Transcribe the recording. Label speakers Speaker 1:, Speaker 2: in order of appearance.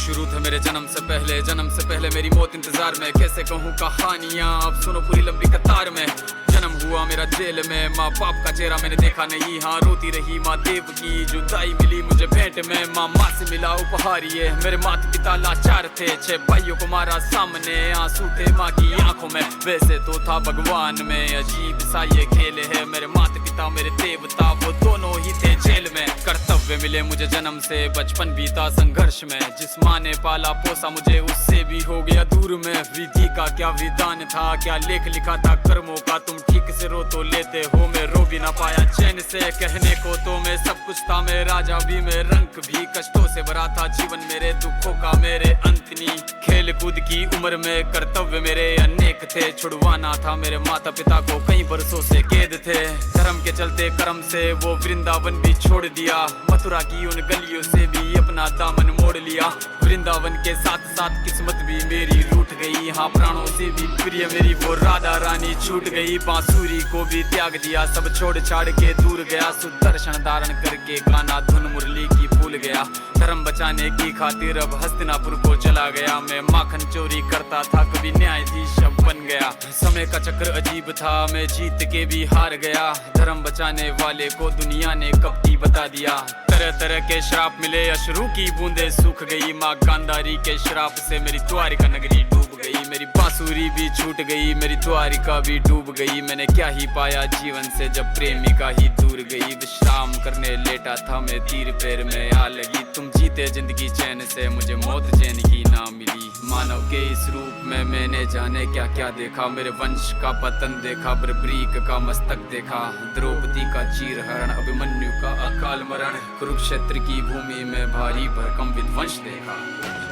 Speaker 1: शुरू थे मेरे जन्म से पहले मेरी मौत इंतजार में। कैसे कहूँ कहानियाँ, अब सुनो पूरी लंबी कतार में। जन्म हुआ मेरा जेल में, माँ बाप का चेहरा मैंने देखा नहीं। हाँ रोती रही माँ देव की, जुदाई मिली मुझे भेंट में। माँ से मिला उपहार ये, मेरे माता पिता लाचार थे। 6 भाइयों को मारा सामने, आंसू थे माँ की आंखों में। वैसे तो था भगवान में, अजीब सा ये खेल है। मेरे माता पिता मेरे देवता, वो दोनों ही थे जेल में। कर्तव्य मिले मुझे जन्म से, बचपन बीता संघर्ष में। जिस माँ ने पाला पोसा मुझे, उससे भी हो गया दूर में। विधि का क्या विधान था, क्या लेख लिखा था कर्मों का। तुम ठीक से रो तो लेते हो, मैं रो भी ना पाया चैन से। कहने को तो मैं सब कुछ था, मैं राजा भी, मैं रंक भी। कष्टों से भरा था जीवन मेरे, दुखों का मेरे अंत नहीं। खेल कूद की उम्र में कर्तव्य मेरे अनेक थे। छुड़वाना था मेरे माता पिता को, कई बरसों से कैद थे। धर्म के चलते कर्म से वो वृंदावन भी छोड़ दिया। मथुरा की उन गलियों से भी अपना दामन मोड़ लिया। वृंदावन के साथ साथ किस्मत भी मेरी रूठ गई। हाँ प्राणों से भी प्रिय मेरी वो राधा रानी छूट गई। बांसुरी को भी त्याग दिया, सब छोड़ छाड़ के दूर गया। सुदर्शन धारण करके गाना धुन मुरली की भूल गया। धर्म बचाने की खातिर अब हस्तिनापुर को चला गया। मैं माखन चोरी करता था, कभी न्यायाधीश अब बन गया। समय का चक्र अजीब था, मैं जीत के भी हार गया। धर्म बचाने वाले को दुनिया ने कपटी बता दिया। तरह तरह के श्राप मिले, अश्रु की बूंदे सूख गई। माँ गांधारी के श्राप से मेरी द्वारिका नगरी डूब गई। मेरी बांसुरी भी छूट गई, मेरी द्वारिका भी डूब गई। मैंने क्या ही पाया जीवन से, जब प्रेमिका ही दूर गई। विश्राम करने लेटा था मैं, तीर पैर में आ लगी। तुम जीते जिंदगी चैन से, मुझे मौत चैन की ना मिली। मानव के इस रूप में मैंने जाने क्या क्या देखा। मेरे वंश का पतन देखा, बर्बरीक का मस्तक देखा। द्रौपदी का चीरहरण, अभिमन्यु का अकाल मरण। कुरुक्षेत्र की भूमि में भारी भरकम विध्वंस देखा।